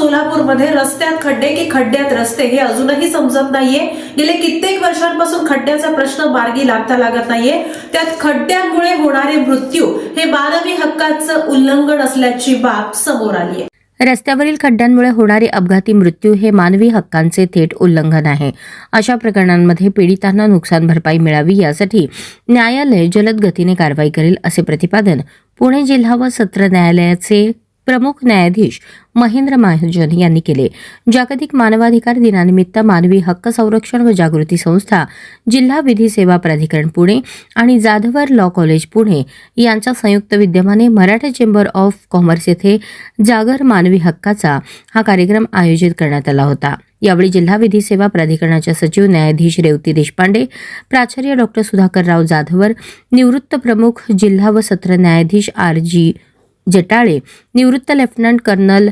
सोलापूरमध्ये रस्त्यात खड्डे की खड्ड्यात रस्ते हे अजूनही समजत नाहीये। गेले कित्येक वर्षांपासून खड्ड्याचा प्रश्न मार्गी लागत नाहीये। त्यात खड्ड्यांमुळे होणारे मृत्यू हे मानवी हक्काचं उल्लंघन असल्याची बाब समोर आली आहे। रस्त्यावरील खड्ड्यांमुळे होणारे अपघाती मृत्यू हे मानवी हक्कांचे थेट उल्लंघन आहे। अशा प्रकरणांमध्ये पीडितांना नुकसान भरपाई मिळावी यासाठी न्यायालय जलद गतीने कारवाई करेल असे प्रतिपादन पुणे जिल्हा व सत्र न्यायालयाचे प्रमुख न्यायाधीश महेंद्र महाजन यांनी केले। जागतिक मानवाधिकार दिनानिमित्त मानवी हक्क संरक्षण व जागृती संस्था, जिल्हा विधी सेवा प्राधिकरण पुणे आणि जाधवर लॉ कॉलेज पुणे यांच्या संयुक्त विद्यमाने मराठा चेंबर ऑफ कॉमर्स येथे जागर मानवी हक्काचा हा कार्यक्रम आयोजित करण्यात आला होता। यावेळी जिल्हा विधी सेवा प्राधिकरणाच्या सचिव न्यायाधीश रेवती देशपांडे, प्राचार्य डॉक्टर सुधाकरराव जाधवर, निवृत्त प्रमुख जिल्हा व सत्र न्यायाधीश RG जटाळे, निवृत्त लेफ्टनंट कर्नल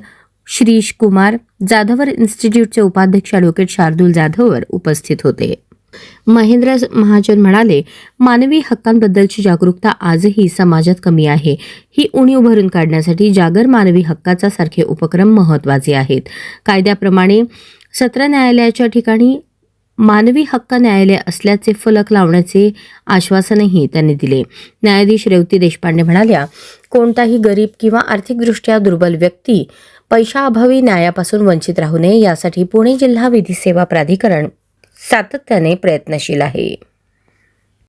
श्रीश कुमार, जाधवर इन्स्टिट्यूटचे उपाध्यक्ष ॲडव्होकेट शार्दूल जाधवर उपस्थित होते। महेंद्र महाजन म्हणाले, मानवी हक्कांबद्दलची जागरूकता आजही समाजात कमी आहे। ही उणीव भरून काढण्यासाठी जागर मानवी हक्काचा सारखे उपक्रम महत्त्वाचे आहेत। कायद्याप्रमाणे सत्र न्यायालयाच्या ठिकाणी मानवी हक्क न्यायालय असल्याचे फलक लावण्याचे आश्वासनही त्यांनी दिले। न्यायाधीश रेवती देशपांडे म्हणाल्या, कोणताही गरीब किंवा आर्थिकदृष्ट्या दुर्बल व्यक्ती पैशाअभावी न्यायापासून वंचित राहू नये यासाठी पुणे जिल्हा विधी सेवा प्राधिकरण सातत्याने प्रयत्नशील आहे।